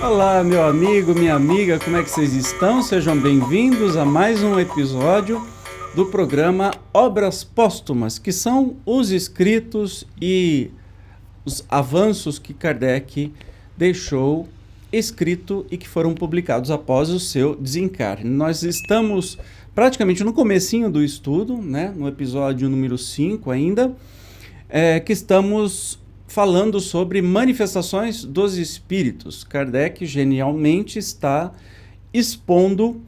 Olá, meu amigo, minha amiga, como é que vocês estão? Sejam bem-vindos a mais um episódio do programa Obras Póstumas, que são os escritos e os avanços que Kardec deixou escrito e que foram publicados após o seu desencarne. Nós estamos praticamente no comecinho do estudo, né, no episódio número 5 ainda, que estamos falando sobre manifestações dos espíritos. Kardec genialmente está expondo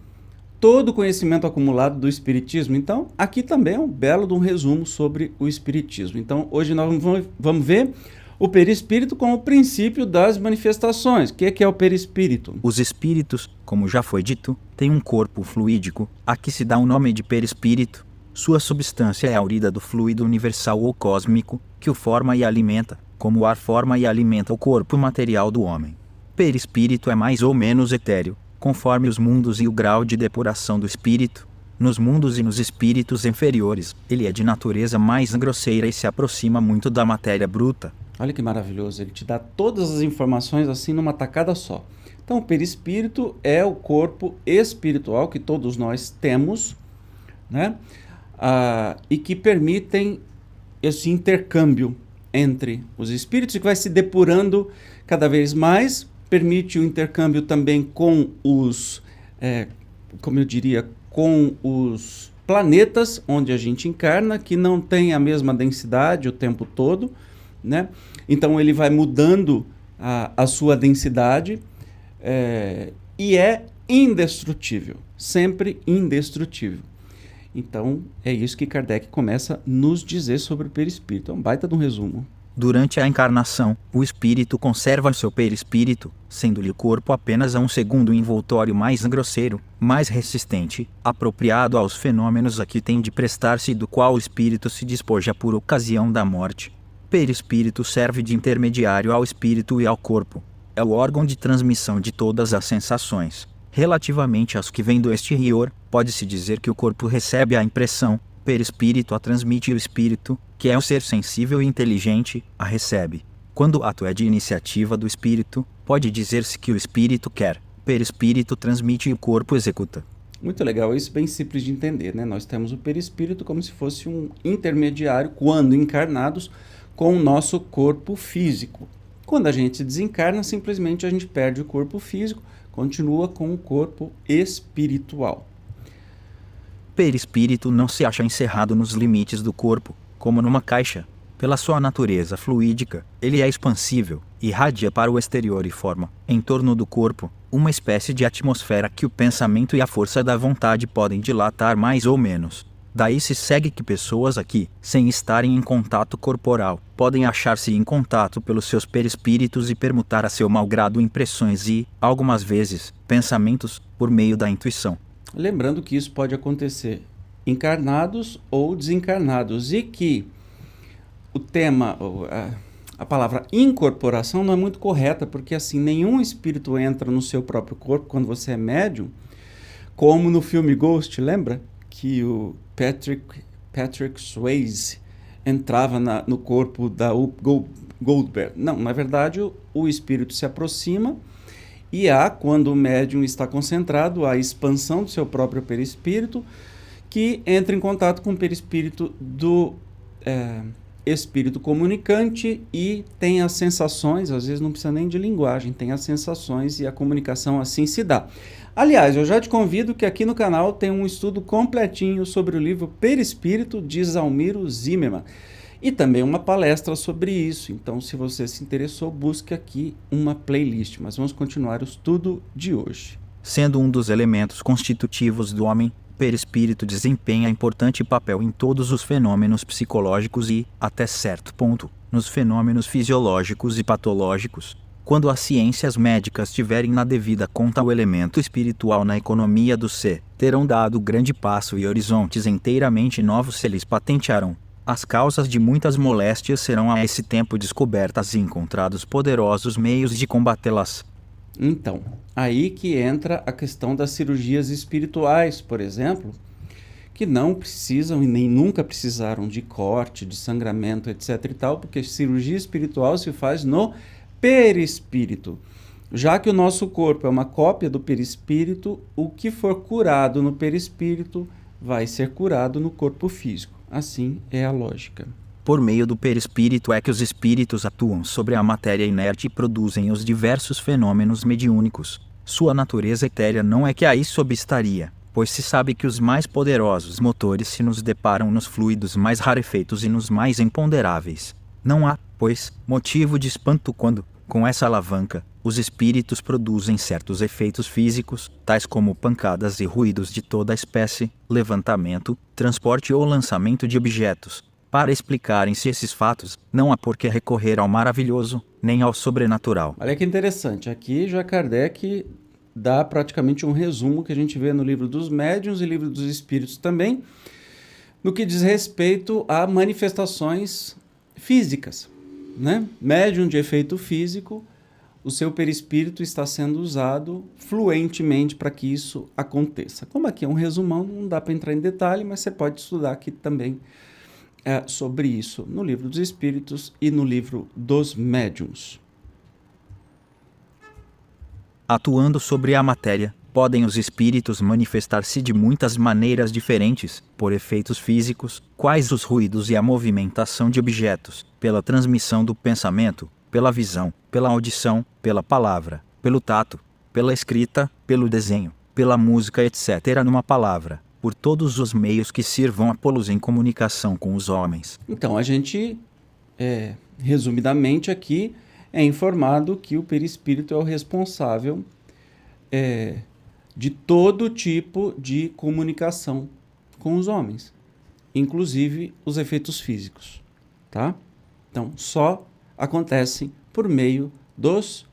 todo o conhecimento acumulado do espiritismo. Então, aqui também é um belo de um resumo sobre o espiritismo. Então, hoje nós vamos ver o perispírito como o princípio das manifestações. O que é o perispírito? Os espíritos, como já foi dito, têm um corpo fluídico, a que se dá o nome de perispírito. Sua substância é aurida do fluido universal ou cósmico, que o forma e alimenta, como o ar forma e alimenta o corpo material do homem. Perispírito é mais ou menos etéreo, conforme os mundos e o grau de depuração do espírito. Nos mundos e nos espíritos inferiores, ele é de natureza mais grosseira e se aproxima muito da matéria bruta. Olha que maravilhoso, ele te dá todas as informações assim numa tacada só. Então, o perispírito é o corpo espiritual que todos nós temos, né? E que permitem esse intercâmbio entre os espíritos e que vai se depurando cada vez mais, permite o intercâmbio também com os, com os planetas onde a gente encarna, que não tem a mesma densidade o tempo todo, né? Então ele vai mudando a sua densidade e é indestrutível, sempre indestrutível. Então, é isso que Kardec começa a nos dizer sobre o perispírito. É um baita de um resumo. Durante a encarnação, o espírito conserva seu perispírito, sendo-lhe o corpo apenas um segundo envoltório mais grosseiro, mais resistente, apropriado aos fenômenos a que tem de prestar-se e do qual o espírito se despoja por ocasião da morte. Perispírito serve de intermediário ao espírito e ao corpo. É o órgão de transmissão de todas as sensações. Relativamente às que vêm do exterior, pode-se dizer que o corpo recebe a impressão, o perispírito a transmite e o espírito, que é um ser sensível e inteligente, a recebe. Quando o ato é de iniciativa do espírito, pode dizer-se que o espírito quer, o perispírito transmite e o corpo executa. Muito legal, isso é bem simples de entender, né? Nós temos o perispírito como se fosse um intermediário, quando encarnados, com o nosso corpo físico. Quando a gente desencarna, simplesmente a gente perde o corpo físico, continua com o corpo espiritual. Perispírito não se acha encerrado nos limites do corpo, como numa caixa. Pela sua natureza fluídica, ele é expansível, irradia para o exterior e forma, em torno do corpo, uma espécie de atmosfera que o pensamento e a força da vontade podem dilatar mais ou menos. Daí se segue que pessoas aqui, sem estarem em contato corporal, podem achar-se em contato pelos seus perispíritos e permutar a seu malgrado impressões e, algumas vezes, pensamentos, por meio da intuição. Lembrando que isso pode acontecer encarnados ou desencarnados e que o tema, a palavra incorporação não é muito correta, porque assim, nenhum espírito entra no seu próprio corpo quando você é médium, como no filme Ghost, lembra? Que o Patrick Swayze entrava no corpo da Goldberg. Não, na verdade o espírito se aproxima e quando o médium está concentrado, a expansão do seu próprio perispírito, que entra em contato com o perispírito do espírito comunicante e tem as sensações, às vezes não precisa nem de linguagem, tem as sensações e a comunicação assim se dá. Aliás, eu já te convido que aqui no canal tem um estudo completinho sobre o livro Perispírito, de Zalmiro Zimmermann, e também uma palestra sobre isso. Então, se você se interessou, busque aqui uma playlist. Mas vamos continuar o estudo de hoje. Sendo um dos elementos constitutivos do homem, perispírito desempenha importante papel em todos os fenômenos psicológicos e, até certo ponto, nos fenômenos fisiológicos e patológicos. Quando as ciências médicas tiverem na devida conta o elemento espiritual na economia do ser, terão dado grande passo e horizontes inteiramente novos se lhes patentearão. As causas de muitas moléstias serão a esse tempo descobertas e encontrados poderosos meios de combatê-las. Então, aí que entra a questão das cirurgias espirituais, por exemplo, que não precisam e nem nunca precisaram de corte, de sangramento, etc. e tal, porque cirurgia espiritual se faz no perispírito. Já que o nosso corpo é uma cópia do perispírito, o que for curado no perispírito vai ser curado no corpo físico. Assim é a lógica. Por meio do perispírito é que os espíritos atuam sobre a matéria inerte e produzem os diversos fenômenos mediúnicos. Sua natureza etérea não é que aí substaria, pois se sabe que os mais poderosos motores se nos deparam nos fluidos mais rarefeitos e nos mais imponderáveis. Não há, pois, motivo de espanto quando, com essa alavanca, os espíritos produzem certos efeitos físicos, tais como pancadas e ruídos de toda espécie, levantamento, transporte ou lançamento de objetos. Para explicarem-se esses fatos, não há por que recorrer ao maravilhoso, nem ao sobrenatural. Olha que interessante, aqui já Kardec dá praticamente um resumo que a gente vê no livro dos médiuns e livro dos espíritos também, no que diz respeito a manifestações físicas, né? Médium de efeito físico, o seu perispírito está sendo usado fluentemente para que isso aconteça. Como aqui é um resumão, não dá para entrar em detalhe, mas você pode estudar aqui também sobre isso no livro dos espíritos e no livro dos médiuns. Atuando sobre a matéria, podem os espíritos manifestar-se de muitas maneiras diferentes, por efeitos físicos, quais os ruídos e a movimentação de objetos, pela transmissão do pensamento, pela visão, pela audição, pela palavra, pelo tato, pela escrita, pelo desenho, pela música, etc. Numa palavra, por todos os meios que sirvam a pô-los em comunicação com os homens. Então, a gente, resumidamente aqui, é informado que o perispírito é o responsável de todo tipo de comunicação com os homens, inclusive os efeitos físicos, tá? Então, só acontecem por meio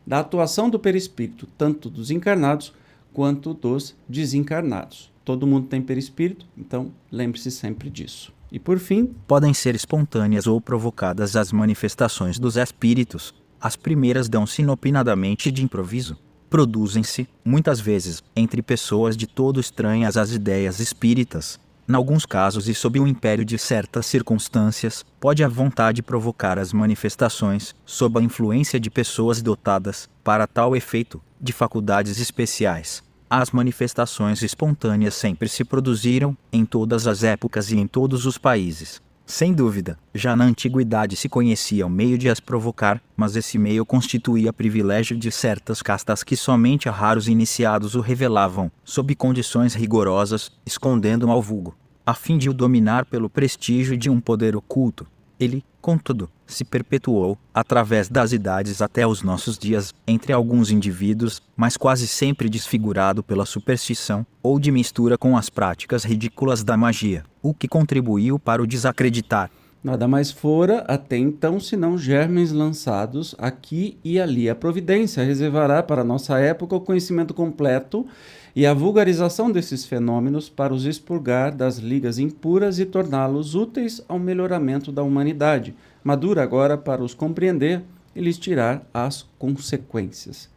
da atuação do perispírito, tanto dos encarnados quanto dos desencarnados. Todo mundo tem perispírito, então lembre-se sempre disso. E por fim, podem ser espontâneas ou provocadas as manifestações dos espíritos. As primeiras dão-se inopinadamente de improviso. Produzem-se, muitas vezes, entre pessoas de todo estranhas às ideias espíritas. Em alguns casos e sob o império de certas circunstâncias, pode a vontade provocar as manifestações, sob a influência de pessoas dotadas, para tal efeito, de faculdades especiais. As manifestações espontâneas sempre se produziram, em todas as épocas e em todos os países. Sem dúvida, já na antiguidade se conhecia o meio de as provocar, mas esse meio constituía privilégio de certas castas que somente a raros iniciados o revelavam, sob condições rigorosas, escondendo-o ao vulgo, a fim de o dominar pelo prestígio de um poder oculto. Ele, contudo, se perpetuou, através das idades até os nossos dias, entre alguns indivíduos, mas quase sempre desfigurado pela superstição, ou de mistura com as práticas ridículas da magia, o que contribuiu para o desacreditar. Nada mais fora, até então, senão germes lançados aqui e ali. A providência reservará para nossa época o conhecimento completo e a vulgarização desses fenômenos para os expurgar das ligas impuras e torná-los úteis ao melhoramento da humanidade, madura agora para os compreender e lhes tirar as consequências.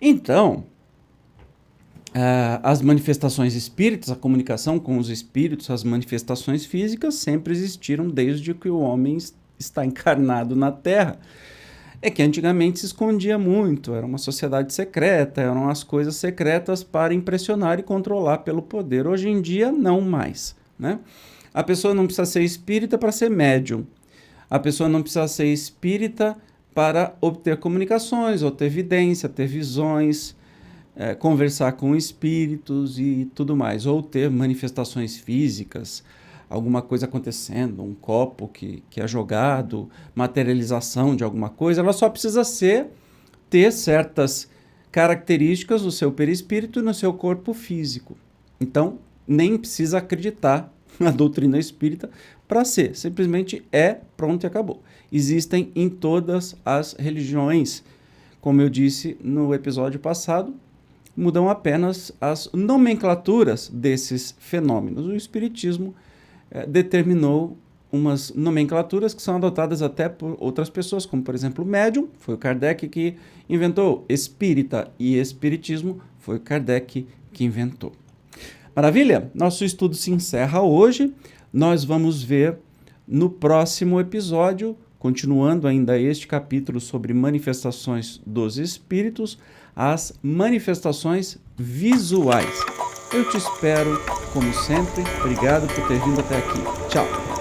Então, as manifestações espíritas, a comunicação com os espíritos, as manifestações físicas sempre existiram desde que o homem está encarnado na Terra. É que antigamente se escondia muito, era uma sociedade secreta, eram as coisas secretas para impressionar e controlar pelo poder. Hoje em dia, não mais, né? A pessoa não precisa ser espírita para ser médium. A pessoa não precisa ser espírita para obter comunicações, ou ter evidência, ter visões, conversar com espíritos e tudo mais, ou ter manifestações físicas, alguma coisa acontecendo, um copo que é jogado, materialização de alguma coisa. Ela só precisa ter certas características no seu perispírito e no seu corpo físico. Então, nem precisa acreditar na doutrina espírita para ser. Simplesmente é, pronto e acabou. Existem em todas as religiões. Como eu disse no episódio passado, mudam apenas as nomenclaturas desses fenômenos. O Espiritismo determinou umas nomenclaturas que são adotadas até por outras pessoas, como, por exemplo, o médium, foi o Kardec que inventou. Espírita e espiritismo, foi o Kardec que inventou. Maravilha? Nosso estudo se encerra hoje. Nós vamos ver no próximo episódio, continuando ainda este capítulo sobre manifestações dos espíritos, as manifestações visuais. Eu te espero, como sempre. Obrigado por ter vindo até aqui. Tchau!